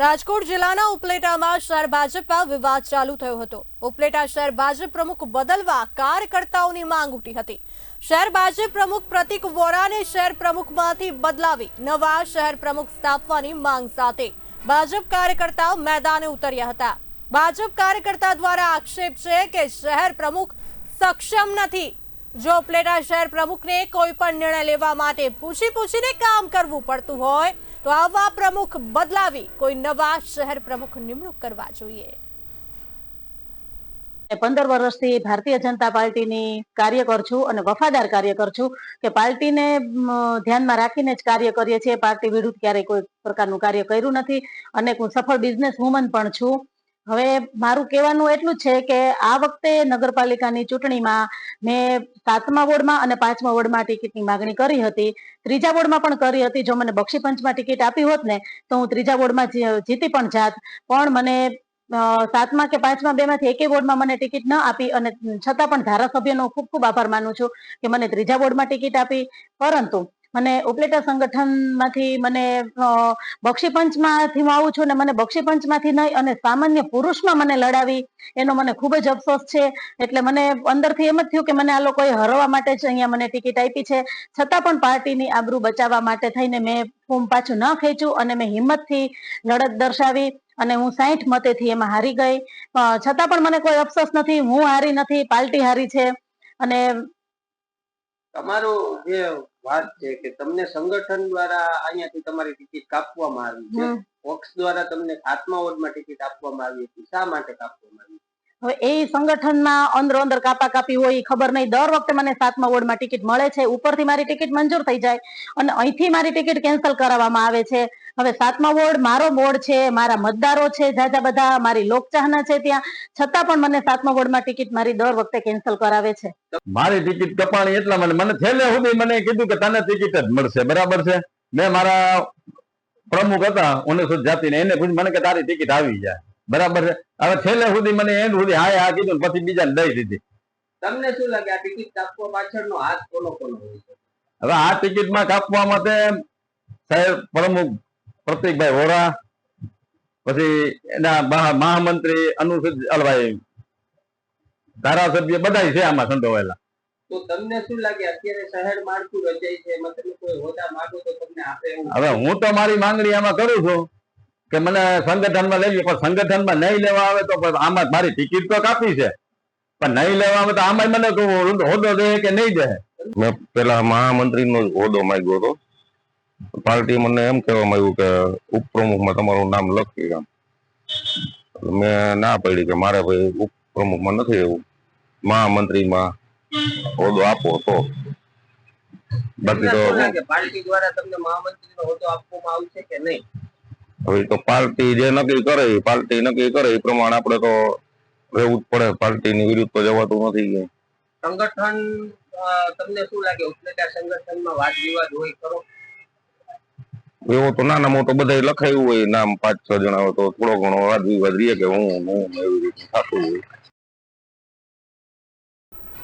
રાજકોટ જિલ્લાના ઉપલેટામાં શહેર ભાજપમાં વિવાદ ચાલુ થયો હતો। ઉપલેટા શહેર ભાજપ પ્રમુખ બદલવા કાર્યકર્તાઓની માંગ ઉઠી હતી। શહેર ભાજપ પ્રમુખ પ્રતિક વોરાને શહેર પ્રમુખમાંથી બદલાવી નવા શહેર પ્રમુખ સ્થાપવાની માંગ સાથે ભાજપ કાર્યકર્તાઓ મેદાને ઉતર્યા હતા। ભાજપ કાર્યકર્તા દ્વારા આક્ષેપ છે કે શહેર પ્રમુખ સક્ષમ નથી। જો ઉપલેટા શહેર પ્રમુખને કોઈ પણ નિર્ણય લેવા માટે પૂછીને કામ કરવું પડતું હોય તો આવા પ્રમુખ બદલાવી કોઈ નવા શહેર પ્રમુખ નિમણૂક કરવા જોઈએ। 15 વર્ષથી ભારતીય જનતા પાર્ટીની કાર્યકર છું અને વફાદાર કાર્યકર છું કે પાર્ટીને ધ્યાનમાં રાખીને જ કાર્ય કરીએ છીએ। પાર્ટી વિરુદ્ધ ક્યારેય કોઈ પ્રકારનું કાર્ય કર્યું નથી અને હું સફળ બિઝનેસ વુમન પણ છું। હવે મારું કહેવાનું એટલું જ છે કે આ વખતે નગરપાલિકાની ચૂંટણીમાં મેં 7મા વોર્ડમાં અને 5મા વોર્ડમાં ટિકિટની માંગણી કરી હતી। 3જા વોર્ડમાં પણ કરી હતી। જો મને બક્ષીપંચમાં ટિકિટ આપી હોત ને તો હું 3જા વોર્ડમાં જીતી પણ જાત, પણ મને 7મા કે 5મા બેમાંથી એકે વોર્ડમાં મને ટિકિટ ન આપી અને છતાં પણ ધારાસભ્યનો ખૂબ ખૂબ આભાર માનું છું કે મને 3જા વોર્ડમાં ટિકિટ આપી। પરંતુ મને ઉપલેટા સંગઠનમાંથી મને બક્ષીપંચમાંથી હું આવું છું ને મને બક્ષીપંચમાંથી નહીં અને સામાન્ય પુરુષમાં મને લડાવી એનો મને ખૂબ જ અફસોસ છે। એટલે મને અંદરથી એમ જ થયું કે મને આ લોકોએ હરવા માટે જ અહીંયા મને ટિકિટ આપી છે, છતાં પણ પાર્ટીની આબરૂ બચાવવા માટે થઈને મેં ફોર્મ પાછું ન ખેંચ્યું અને મેં હિંમતથી લડત દર્શાવી અને હું 60 મતેથી એમાં હારી ગઈ। છતાં પણ મને કોઈ અફસોસ નથી, હું હારી નથી, પાર્ટી હારી છે। અને તમારો જે વાત છે કે તમને સંગઠન દ્વારા અહીંયાથી તમારી ટિકિટ કાપવામાં આવી છે, પક્ષ દ્વારા તમને 7મા વોર્ડમાં ટિકિટ આપવામાં આવી હતી, શા માટે કાપવામાં આવી? હવે એ સંગઠનમાં અંદર કાપી હોય એ ખબર નહીં। દર વખતે મને 7મા વોર્ડમાં ટિકિટ મળે છે, ઉપરથી મારી ટિકિટ મંજૂર થઈ જાય અને અહીંથી મારી ટિકિટ કેન્સલ કરાવવામાં આવે છે। હવે 7મા વોર્ડ મારો વોર્ડ છે, મારા મતદારો છે જાજા બધા, મારી લોકચાહના છે ત્યાં, છતાં પણ મને 7મા વોર્ડમાં ટિકિટ મારી દર વખતે કેન્સલ કરાવે છે। મારી ટિકિટ કપાણી એટલા મને છેલ્લે સુધી મને કીધું કે તને ટિકિટ જ મળશે, બરાબર છે। મેં મારા પ્રમુખ હતા અનુસૂચિત જાતિને એને પૂછ્યું, મને કે તારી ટિકિટ આવી જાય, બરાબર છે। હવે છેલ્લે સુધી મને એન્ડ સુધી હા કીધું, પછી બીજાને દઈ દીધી। તમને શું લાગે આ ટિકિટ કાપવા પાછળનો હાથ કોનો હોય છે? હવે આ ટિકિટમાં કાપવા માટે સાહેબ પ્રમુખ પ્રતિકભાઈ વોરા, પછી એના મહામંત્રી અનુસૂચિત ધારાસભ્ય બધા છે આમાં સંડોવાયેલા। તો તમને શું લાગે અત્યારે શહેર માળખું રચાય છે, મતલબ કોઈ હોદ્દા માંગો તો તમને આપે એવું? હવે હું તો મારી માંગણી આમાં કરું છું કે મને સંગઠનમાં લઈ, પણ સંગઠનમાં નહીં લેવા આવે તો આમાં મારી ટિકિટ તો કાપી છે, પણ નહીં લેવા આવે તો આમાં મને હોદ્દો દે કે નહીં દે। મેં પેલા મહામંત્રી નો હોદ્દો માંગ્યો હતો, પાર્ટી મને એમ કહેવામાં આવ્યું કે ઉપપ્રમુખમાં તમારું નામ લખી એમ। મેં ના પાડી કે મારે ભાઈ ઉપપ્રમુખમાં નથી એવું, મહામંત્રીમાં હોદ્દો આપો તો। બાકી તો પાર્ટી દ્વારા તમને મહામંત્રીનો હોદ્દો આપવામાં આવશે કે નહીં? હવે તો પાર્ટી જે નક્કી કરે એ પ્રમાણે આપણે તો રહેવું જ પડે, પાર્ટીની વિરુદ્ધ તો જવાતું નથી। સંગઠન તમને શું લાગે ઉપલેટા સંગઠનમાં વાદ વિવાદ હોય ખરો? એવો તો નાના મોટો બધા લખાયું હોય નામ 5-6 જણા હોય તો થોડો ઘણો વાદ વિવાદ રહીએ કે હું એવી રીતે થતું હોય।